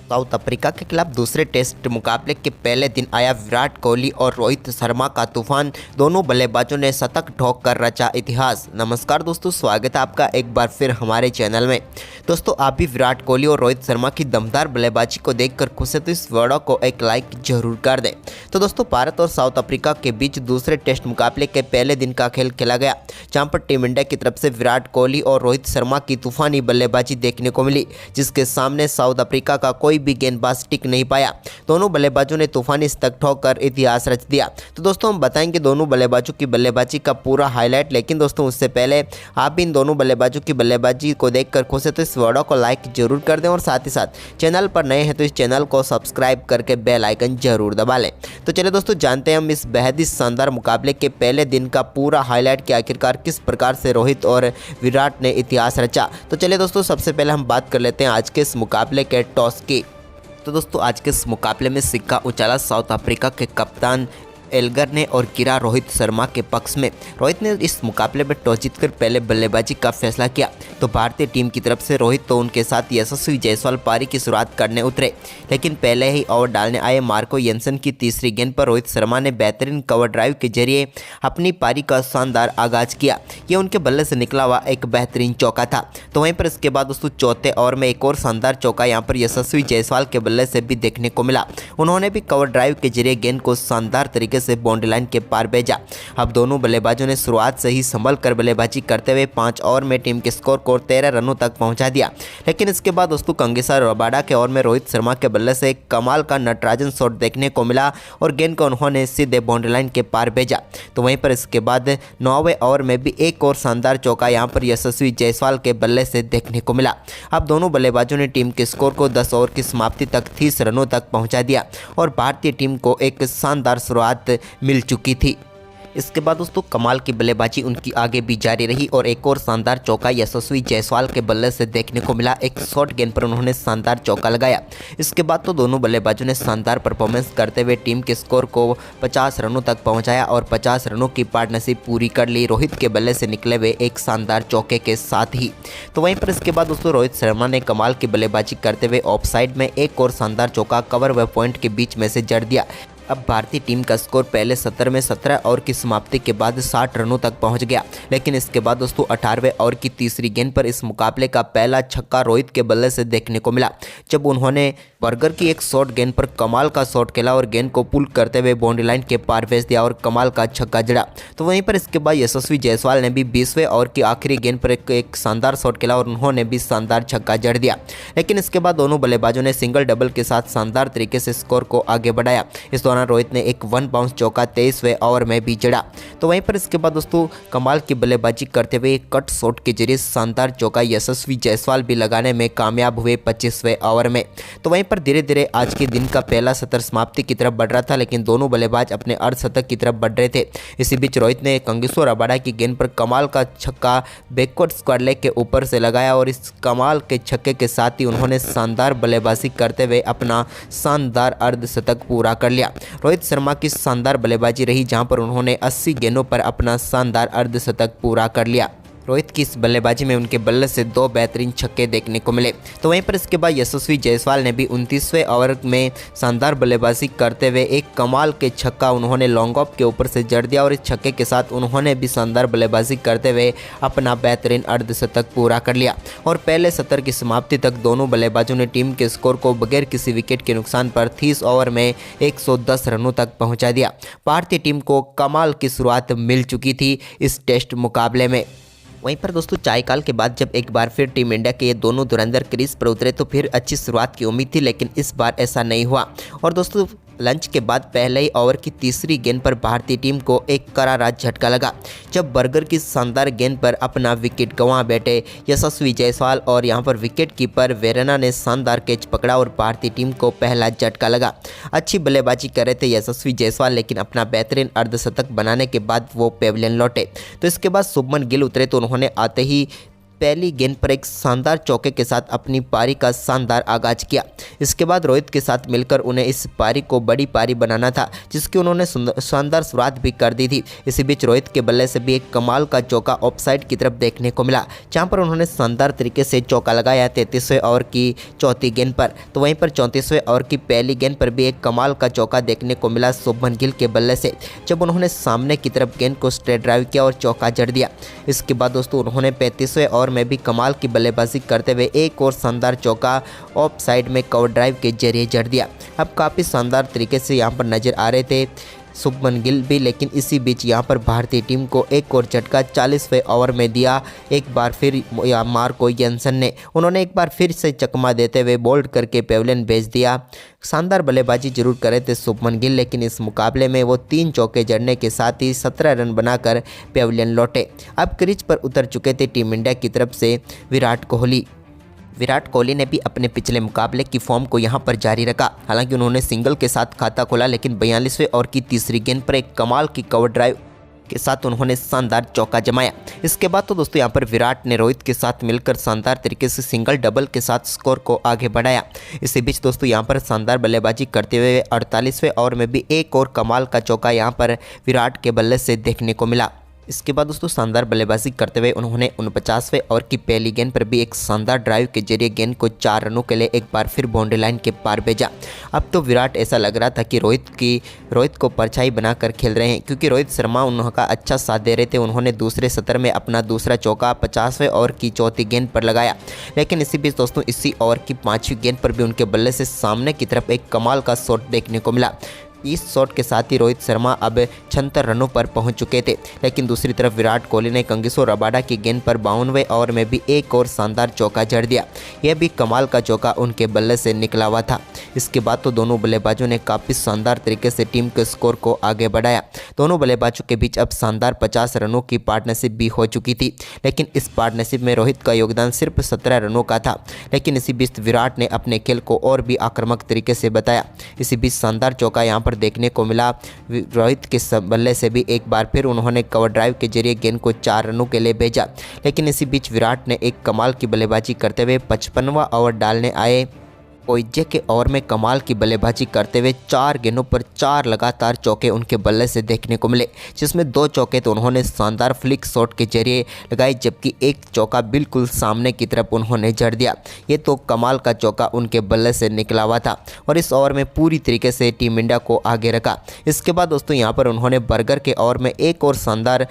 South Africa के खिलाफ दूसरे टेस्ट मुकाबले के पहले दिन आया विराट कोहली और रोहित शर्मा का तूफान। दोनों बल्लेबाजों ने शतक ठोक कर रचा इतिहास। नमस्कार दोस्तों, स्वागत है आपका एक बार फिर हमारे चैनल में। दोस्तों, आप भी विराट कोहली और रोहित शर्मा की दमदार बल्लेबाजी को देखकर खुश है तो इस वीडियो को एक लाइक जरूर कर दें। तो दोस्तों, भारत और साउथ अफ्रीका के बीच दूसरे टेस्ट मुकाबले के पहले दिन का खेल खेला गया, जहां पर टीम इंडिया की तरफ से विराट कोहली और रोहित शर्मा की तूफानी बल्लेबाजी देखने को मिली, जिसके सामने साउथ अफ्रीका का कोई भी गेंदबाज टिक नहीं पाया। दोनों बल्लेबाजों ने तूफानी शतक ठोककर इतिहास रच दिया। तो दोस्तों, हम बताएंगे दोनों बल्लेबाजों की बल्लेबाजी का पूरा हाईलाइट, लेकिन दोस्तों उससे पहले आप भी इन दोनों बल्लेबाजों की बल्लेबाजी को देखकर खुश है तो इस वीडियो को लाइक जरूर कर दें और साथ ही साथ चैनल पर नए हैं तो इस चैनल को सब्सक्राइब करके बेल आइकन जरूर दबा लें। तो चलिए दोस्तों, जानते हैं हम इस बेहद ही शानदार मुकाबले के पहले दिन का पूरा हाईलाइट कि आखिरकार किस प्रकार से रोहित और विराट ने इतिहास रचा। तो चलिए दोस्तों, सबसे पहले हम बात कर लेते हैं आज के इस मुकाबले के टॉस की। तो दोस्तों, आज के इस मुकाबले में सिक्का उछाला साउथ अफ्रीका के कप्तान एल्गर ने और गिरा रोहित शर्मा के पक्ष में। रोहित ने इस मुकाबले में टॉस जीतकर पहले बल्लेबाजी का फैसला किया, तो भारतीय टीम की तरफ से रोहित तो उनके साथ यशस्वी जायसवाल पारी की शुरुआत करने उतरे, लेकिन पहले ही ओवर डालने आए मार्को येंसन की तीसरी गेंद पर रोहित शर्मा ने बेहतरीन कवर ड्राइव के जरिए अपनी पारी का शानदार आगाज किया। ये उनके बल्ले से निकला हुआ एक बेहतरीन चौका था। तो वहीं पर इसके बाद दोस्तों चौथे ओवर में एक और शानदार चौका यहाँ पर यशस्वी जायसवाल के बल्ले से भी देखने को मिला। उन्होंने भी कवर ड्राइव के जरिए गेंद को शानदार तरीके से बाउंड्री लाइन के पार भेजा। अब दोनों बल्लेबाजों ने शुरुआत से ही संभल कर बल्लेबाजी करते हुए 5 ओवर में टीम के स्कोर को 13 रनों तक पहुंचा दिया। लेकिन इसके बाद दोस्तों कंगेसा रबाडा के ओवर में रोहित शर्मा के बल्ले से एक कमाल का नटराजन शॉट देखने को मिला और गेंद को उन्होंने सीधे बाउंड्री लाइन के पार भेजा। तो वहीं पर इसके बाद 9वें ओवर में भी एक और शानदार चौका यहां पर यशस्वी जायसवाल के बल्ले से देखने को मिला। अब दोनों बल्लेबाजों ने टीम के स्कोर को 10 ओवर की समाप्ति तक 30 रनों तक पहुंचा दिया और भारतीय टीम को एक शानदार शुरुआत मिल चुकी थी। इसके बाद दोस्तों कमाल की बल्लेबाजी उनकी आगे भी जारी रही और एक और शानदार चौका यशस्वी जायसवाल के बल्ले से देखने को मिला। एक शॉर्ट गेंद पर उन्होंने शानदार चौका लगाया। इसके बाद तो दोनों बल्लेबाजों ने शानदार परफॉर्मेंस करते हुए टीम के स्कोर को 50 रनों तक पहुंचाया और 50 रनों की पार्टनरशिप पूरी कर ली रोहित के बल्ले से निकले हुए एक शानदार चौके के साथ ही। तो वहीं पर इसके बाद दोस्तों रोहित शर्मा ने कमाल की बल्लेबाजी करते हुए ऑफ साइड में एक और शानदार चौका कवर व पॉइंट के बीच में से जड़ दिया। अब भारतीय टीम का स्कोर पहले 17 में 17 ओवर की समाप्ति के बाद 60 रनों तक पहुंच गया। लेकिन इसके बाद दोस्तों 18वें ओवर की तीसरी गेंद पर इस मुकाबले का पहला छक्का रोहित के बल्ले से देखने को मिला, जब उन्होंने बर्गर की एक शॉर्ट गेंद पर कमाल का शॉट खेला और गेंद को पुल करते हुए बाउंड्री लाइन के पार भेज दिया और कमाल का छक्का जड़ा। तो वहीं पर इसके बाद यशस्वी जायसवाल ने भी 20वें ओवर की आखिरी गेंद पर एक शानदार शॉट खेला और उन्होंने भी शानदार छक्का जड़ दिया। लेकिन इसके बाद दोनों बल्लेबाजों ने सिंगल डबल के साथ शानदार तरीके से स्कोर को आगे बढ़ाया। इस दौरान रोहित ने एक 1 बाउंस चौका 23वें ओवर में भी जड़ा। तो वहीं पर इसके बाद दोस्तों कमाल की बल्लेबाजी करते हुए कट शॉट के जरिए शानदार चौका यशस्वी जायसवाल भी लगाने में कामयाब हुए 25वें ओवर में। तो वहीं पर धीरे धीरे आज के दिन का पहला सत्र समाप्ति की तरफ बढ़ रहा था, लेकिन दोनों बल्लेबाज अपने अर्धशतक की तरफ बढ़ रहे थे। इसी बीच रोहित ने कंगेसो रबाडा की गेंद पर कमाल का छक्का बैकवर्ड स्क्वायर लेग के ऊपर से लगाया और इस कमाल के छक्के के साथ ही उन्होंने शानदार बल्लेबाजी करते हुए अपना शानदार अर्धशतक पूरा कर लिया। रोहित शर्मा की शानदार बल्लेबाजी रही, जहां पर उन्होंने 80 गेंदों पर अपना शानदार अर्धशतक पूरा कर लिया। रोहित की इस बल्लेबाजी में उनके बल्ले से 2 बेहतरीन छक्के देखने को मिले। तो वहीं पर इसके बाद यशस्वी जायसवाल ने भी 29वें ओवर में शानदार बल्लेबाजी करते हुए एक कमाल के छक्का उन्होंने लॉन्ग ऑफ के ऊपर से जड़ दिया और इस छक्के के साथ उन्होंने भी शानदार बल्लेबाजी करते हुए अपना बेहतरीन अर्धशतक पूरा कर लिया और पहले सत्र की समाप्ति तक दोनों बल्लेबाजों ने टीम के स्कोर को बगैर किसी विकेट के नुकसान पर 30 ओवर में 110 रनों तक पहुँचा दिया। भारतीय टीम को कमाल की शुरुआत मिल चुकी थी इस टेस्ट मुकाबले में। वहीं पर दोस्तों चायकाल के बाद जब एक बार फिर टीम इंडिया के ये दोनों धुरंधर क्रीज पर उतरे तो फिर अच्छी शुरुआत की उम्मीद थी, लेकिन इस बार ऐसा नहीं हुआ। और दोस्तों लंच के बाद पहले ही ओवर की तीसरी गेंद पर भारतीय टीम को एक करारा झटका लगा, जब बर्गर की शानदार गेंद पर अपना विकेट गंवा बैठे यशस्वी जायसवाल और यहां पर विकेट कीपर वेरेना ने शानदार कैच पकड़ा और भारतीय टीम को पहला झटका लगा। अच्छी बल्लेबाजी कर रहे थे यशस्वी जायसवाल, लेकिन अपना बेहतरीन अर्धशतक बनाने के बाद वो पेविलियन लौटे। तो इसके बाद शुभमन गिल उतरे तो उन्होंने आते ही पहली गेंद पर एक शानदार चौके के साथ अपनी पारी का शानदार आगाज किया। इसके बाद रोहित के साथ मिलकर उन्हें इस पारी को बड़ी पारी बनाना था, जिसकी उन्होंने शानदार शुरुआत भी कर दी थी। इसी बीच रोहित के बल्ले से भी एक कमाल का चौका ऑफसाइड की तरफ देखने को मिला, जहां पर उन्होंने शानदार तरीके से चौका लगाया 33वें ओवर की चौथी गेंद पर। तो वहीं पर 34वें ओवर की पहली गेंद पर भी एक कमाल का चौका देखने को मिला शुभमन गिल के बल्ले से, जब उन्होंने सामने की तरफ गेंद को स्ट्रेट ड्राइव किया और चौका जड़ दिया। इसके बाद दोस्तों उन्होंने 35वें ओवर में भी कमाल की बल्लेबाजी करते हुए एक और शानदार चौका ऑफ साइड में कवर ड्राइव के जरिए जड़ दिया। अब काफ़ी शानदार तरीके से यहाँ पर नजर आ रहे थे शुभमन गिल भी, लेकिन इसी बीच यहाँ पर भारतीय टीम को एक और झटका 40वें ओवर में दिया। एक बार फिर मार्को यंसन ने उन्होंने एक बार फिर से चकमा देते हुए बोल्ड करके पेविलियन भेज दिया। शानदार बल्लेबाजी जरूर करे थे शुभमन गिल, लेकिन इस मुकाबले में वो 3 चौके जड़ने के साथ ही 17 रन बनाकर पेविलियन लौटे। अब क्रीज पर उतर चुके थे टीम इंडिया की तरफ से विराट कोहली। विराट कोहली ने भी अपने पिछले मुकाबले की फॉर्म को यहां पर जारी रखा। हालांकि उन्होंने सिंगल के साथ खाता खोला, लेकिन 42वें ओवर की तीसरी गेंद पर एक कमाल की कवर ड्राइव के साथ उन्होंने शानदार चौका जमाया। इसके बाद तो दोस्तों यहां पर विराट ने रोहित के साथ मिलकर शानदार तरीके से सिंगल डबल के साथ स्कोर को आगे बढ़ाया। इसी बीच दोस्तों यहां पर शानदार बल्लेबाजी करते हुए 48वें ओवर में भी एक और कमाल का चौका यहां पर विराट के बल्ले से देखने को मिला। इसके बाद दोस्तों शानदार बल्लेबाजी करते हुए उन्होंने 49वें ओवर की पहली गेंद पर भी एक शानदार ड्राइव के जरिए गेंद को 4 रनों के लिए एक बार फिर बाउंड्री लाइन के पार भेजा। अब तो विराट ऐसा लग रहा था कि रोहित को परछाई बनाकर खेल रहे हैं, क्योंकि रोहित शर्मा उनका अच्छा साथ दे रहे थे। उन्होंने दूसरे सत्र में अपना दूसरा चौका 50वें ओवर की चौथी गेंद पर लगाया, लेकिन इसी बीच दोस्तों इसी ओवर की 5वीं गेंद पर भी उनके बल्ले से सामने की तरफ एक कमाल का शॉट देखने को मिला। इस शॉट के साथ ही रोहित शर्मा अब 76 रनों पर पहुंच चुके थे, लेकिन दूसरी तरफ विराट कोहली ने कंगिसो रबाडा की गेंद पर 52वें ओवर में भी एक और शानदार चौका जड़ दिया। यह भी कमाल का चौका उनके बल्ले से निकला हुआ था। इसके बाद तो दोनों बल्लेबाजों ने काफ़ी शानदार तरीके से टीम के स्कोर को आगे बढ़ाया। दोनों बल्लेबाजों के बीच अब शानदार 50 रनों की पार्टनरशिप भी हो चुकी थी, लेकिन इस पार्टनरशिप में रोहित का योगदान सिर्फ 17 रनों का था। लेकिन इसी बीच विराट ने अपने खेल को और भी आक्रामक तरीके से बताया। इसी बीच शानदार चौका यहाँ पर देखने को मिला। रोहित के बल्ले से भी एक बार फिर उन्होंने कवर ड्राइव के जरिए गेंद को 4 रनों के लिए भेजा। लेकिन इसी बीच विराट ने एक कमाल की बल्लेबाजी करते हुए 55वां ओवर डालने आए। ओइजे के ओवर में कमाल की बल्लेबाजी करते हुए 4 गेंदों पर 4 लगातार चौके उनके बल्ले से देखने को मिले, जिसमें 2 चौके तो उन्होंने शानदार फ्लिक शॉट के जरिए लगाए, जबकि एक चौका बिल्कुल सामने की तरफ उन्होंने जड़ दिया। ये तो कमाल का चौका उनके बल्ले से निकला हुआ था और इस ओवर में पूरी तरीके से टीम इंडिया को आगे रखा। इसके बाद दोस्तों यहाँ पर उन्होंने बर्गर के ओवर में एक और शानदार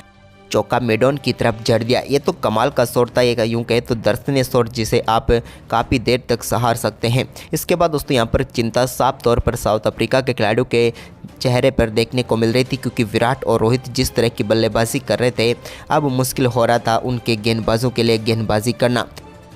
चौका मेडॉन की तरफ जड़ दिया। ये तो कमाल का शॉट था, ये यूँ कहे तो दर्शनीय शॉट जिसे आप काफ़ी देर तक सहार सकते हैं। इसके बाद दोस्तों यहाँ पर चिंता साफ तौर पर साउथ अफ्रीका के खिलाड़ियों के चेहरे पर देखने को मिल रही थी, क्योंकि विराट और रोहित जिस तरह की बल्लेबाजी कर रहे थे, अब मुश्किल हो रहा था उनके गेंदबाजों के लिए गेंदबाजी करना।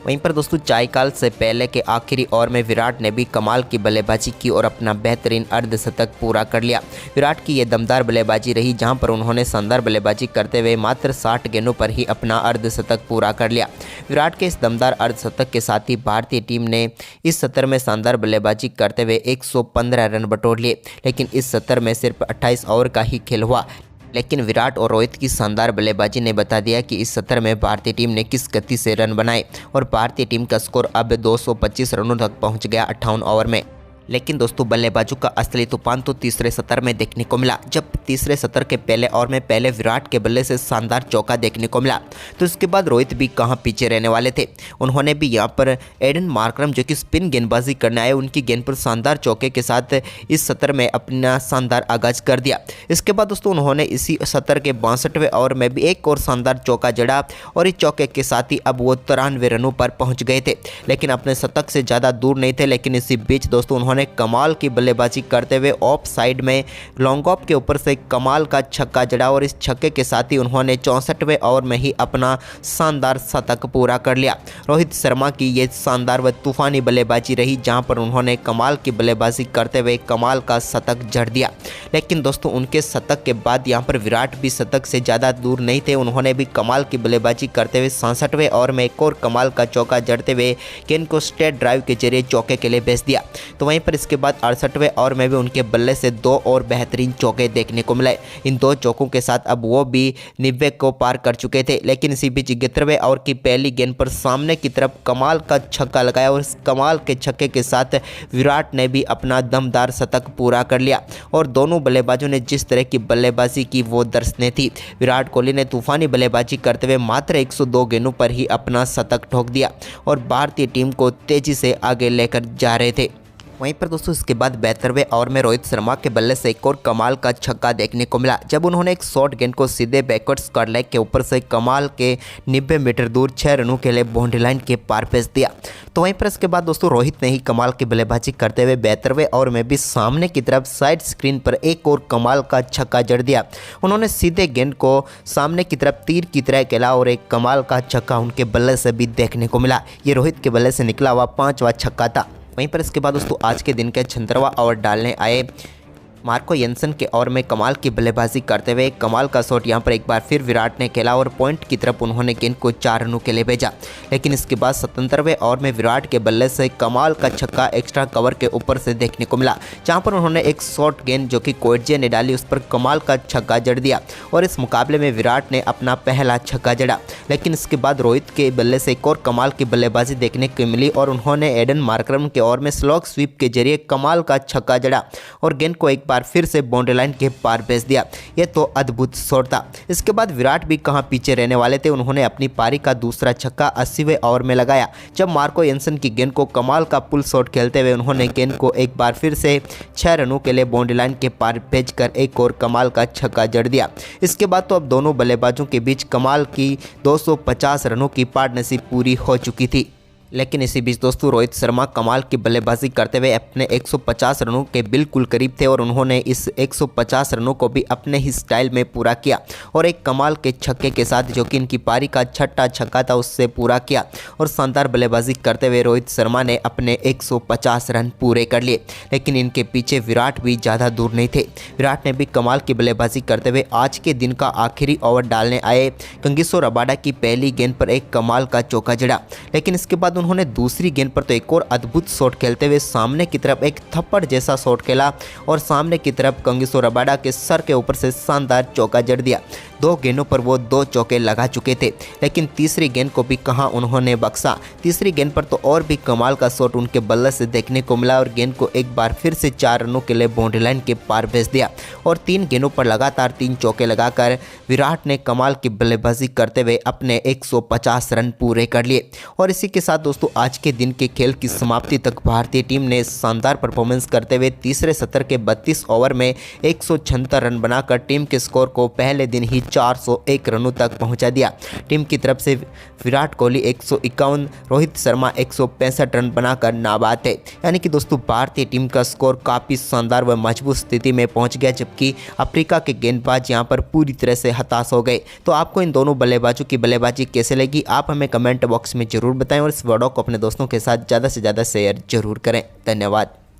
वहीं पर दोस्तों चायकाल से पहले के आखिरी ओवर में विराट ने भी कमाल की बल्लेबाजी की और अपना बेहतरीन अर्धशतक पूरा कर लिया। विराट की ये दमदार बल्लेबाजी रही, जहां पर उन्होंने शानदार बल्लेबाजी करते हुए मात्र 60 गेंदों पर ही अपना अर्धशतक पूरा कर लिया। विराट के इस दमदार अर्धशतक के साथ ही भारतीय टीम ने इस सत्र में शानदार बल्लेबाजी करते हुए 115 रन बटोर लिए, लेकिन इस सत्र में सिर्फ 28 ओवर का ही खेल हुआ। लेकिन विराट और रोहित की शानदार बल्लेबाजी ने बता दिया कि इस सत्र में भारतीय टीम ने किस गति से रन बनाए और भारतीय टीम का स्कोर अब 225 रनों तक पहुंच गया 58 ओवर में। लेकिन दोस्तों बल्लेबाजों का असली तूफान तो तीसरे सत्र में देखने को मिला, जब तीसरे सत्र के पहले ओवर में पहले विराट के बल्ले से शानदार चौका देखने को मिला। तो इसके बाद रोहित भी कहां पीछे रहने वाले थे। उन्होंने भी यहां पर एडन मार्करम जो कि स्पिन गेंदबाजी करने आए, उनकी गेंद पर शानदार चौके के साथ इस सत्र में अपना शानदार आगाज कर दिया। इसके बाद दोस्तों उन्होंने इसी सत्र के 62वें ओवर में भी एक और शानदार चौका जड़ा और इस चौके के साथ ही अब वो 93 रनों पर पहुँच गए थे, लेकिन अपने शतक से ज़्यादा दूर नहीं थे। लेकिन इसी बीच दोस्तों उन्होंने कमाल की बल्लेबाजी करते हुए ऑफ साइड में लॉन्ग ऑफ के ऊपर से कमाल का छक्का जड़ा और इस छक्के के साथ ही उन्होंने 64वें ओवर में ही अपना शानदार शतक पूरा कर लिया। रोहित शर्मा की ये शानदार व तूफानी बल्लेबाजी रही, जहां पर उन्होंने कमाल की बल्लेबाजी करते हुए कमाल का शतक जड़ दिया। लेकिन दोस्तों उनके शतक के बाद यहां पर विराट भी शतक से ज़्यादा दूर नहीं थे। उन्होंने भी कमाल की बल्लेबाजी करते हुए 67वें ओवर में एक और कमाल का चौका जड़ते हुए गेंद को स्ट्रेट ड्राइव के जरिए चौके के लिए भेज दिया। तो वहीं पर इसके बाद 68वें ओवर में भी उनके बल्ले से 2 और बेहतरीन चौके देखने को मिले। इन 2 चौकों के साथ अब वो भी 90 को पार कर चुके थे, लेकिन इसी बीच 71वें ओवर की पहली गेंद पर सामने की तरफ कमाल का छक्का लगाया और इस कमाल के छक्के के साथ विराट ने भी अपना दमदार शतक पूरा कर लिया। और दोनों बल्लेबाजों ने जिस तरह की बल्लेबाजी की वो दर्शनीय थी। विराट कोहली ने तूफानी बल्लेबाजी करते हुए मात्र 102 गेंदों पर ही अपना शतक ठोक दिया और भारतीय टीम को तेजी से आगे लेकर जा रहे थे। वहीं पर दोस्तों इसके बाद 72वें ओवर में रोहित शर्मा के बल्ले से एक और कमाल का छक्का देखने को मिला, जब उन्होंने एक शॉर्ट गेंद को सीधे बैकवर्ड स्क्वायर लेग के ऊपर से कमाल के 90 मीटर दूर 6 रनों के लिए बाउंड्री लाइन के पार भेज दिया। तो वहीं पर इसके बाद दोस्तों रोहित ने ही कमाल की बल्लेबाजी करते हुए 72वें ओवर में भी सामने की तरफ साइड स्क्रीन पर एक और कमाल का छक्का जड़ दिया। उन्होंने सीधे गेंद को सामने की तरफ तीर की तरह खेला और एक कमाल का छक्का उनके बल्ले से भी देखने को मिला। ये रोहित के बल्ले से निकला हुआ 5वां छक्का था। वहीं पर इसके बाद दोस्तों आज के दिन के 76वां ओवर डालने आए मार्को येंसन के ओवर में कमाल की बल्लेबाजी करते हुए कमाल का शॉट यहां पर एक बार फिर विराट ने खेला और पॉइंट की तरफ उन्होंने गेंद को 4 रनों के लिए भेजा। लेकिन इसके बाद 77वें ओवर में विराट के बल्ले से कमाल का छक्का एक्स्ट्रा कवर के ऊपर से देखने को मिला, जहां पर उन्होंने एक शॉर्ट गेंद जो कि कोएटजे ने डाली उस पर कमाल का छक्का जड़ दिया और इस मुकाबले में विराट ने अपना पहला छक्का जड़ा। लेकिन इसके बाद रोहित के बल्ले से एक और कमाल की बल्लेबाजी देखने को मिली और उन्होंने एडन मार्करम के ओवर में स्लॉग स्वीप के जरिए कमाल का छक्का जड़ा और गेंद को एक बार फिर से बाउंड्री लाइन के पार भेज दिया। यह तो अद्भुत शॉट था। इसके बाद विराट भी कहां पीछे रहने वाले थे, उन्होंने अपनी पारी का दूसरा छक्का 80वें ओवर में लगाया, जब मार्को येंसन की गेंद को कमाल का पुल शॉट खेलते हुए उन्होंने गेंद को एक बार फिर से 6 रनों के लिए बाउंड्री लाइन के पार भेजकर एक और कमाल का छक्का जड़ दिया। इसके बाद तो अब दोनों बल्लेबाजों के बीच कमाल की 250 रनों की पार्टनरशिप पूरी हो चुकी थी। लेकिन इसी बीच दोस्तों रोहित शर्मा कमाल की बल्लेबाजी करते हुए अपने 150 रनों के बिल्कुल करीब थे और उन्होंने इस 150 रनों को भी अपने ही स्टाइल में पूरा किया और एक कमाल के छक्के के साथ जो कि इनकी पारी का 6ठा छक्का था उससे पूरा किया और शानदार बल्लेबाजी करते हुए रोहित शर्मा ने अपने 150 रन पूरे कर लिए। लेकिन इनके पीछे विराट भी ज़्यादा दूर नहीं थे। विराट ने भी कमाल की बल्लेबाजी करते हुए आज के दिन का आखिरी ओवर डालने आए कंगिसो रबाडा की पहली गेंद पर एक कमाल का चौका जड़ा। लेकिन इसके बाद उन्होंने दूसरी गेंद पर तो एक और अद्भुत शॉट खेलते हुए सामने की तरफ एक थप्पड़ जैसा शॉट खेला और सामने की तरफ कंगिसो रबाडा के सर के ऊपर से शानदार चौका जड़ दिया। 2 गेंदों पर वो 2 चौके लगा चुके थे, लेकिन तीसरी गेंद को भी कहां उन्होंने बख्शा। तीसरी गेंद पर तो और भी कमाल का शॉट उनके बल्ले से देखने को मिला और गेंद को एक बार फिर से 4 रनों के लिए बाउंड्री लाइन के पार भेज दिया और 3 गेंदों पर लगातार 3 चौके लगाकर विराट ने कमाल की बल्लेबाजी करते हुए अपने 150 रन पूरे कर लिए। और इसी के साथ दोस्तों आज के दिन के खेल की समाप्ति तक भारतीय टीम ने शानदार परफॉर्मेंस करते हुए तीसरे सत्र के 32 ओवर में 176 रन बनाकर टीम के स्कोर को पहले दिन ही 401 रनों तक पहुंचा दिया। टीम की तरफ से विराट कोहली 151, रोहित शर्मा 165 रन बनाकर नाबाद है। यानी कि दोस्तों भारतीय टीम का स्कोर काफ़ी शानदार व मजबूत स्थिति में पहुंच गया, जबकि अफ्रीका के गेंदबाज यहां पर पूरी तरह से हताश हो गए। तो आपको इन दोनों बल्लेबाजों की बल्लेबाजी कैसे लगी, आप हमें कमेंट बॉक्स में जरूर बताएं और इस वीडियो को अपने दोस्तों के साथ ज़्यादा से ज़्यादा शेयर जरूर करें। धन्यवाद।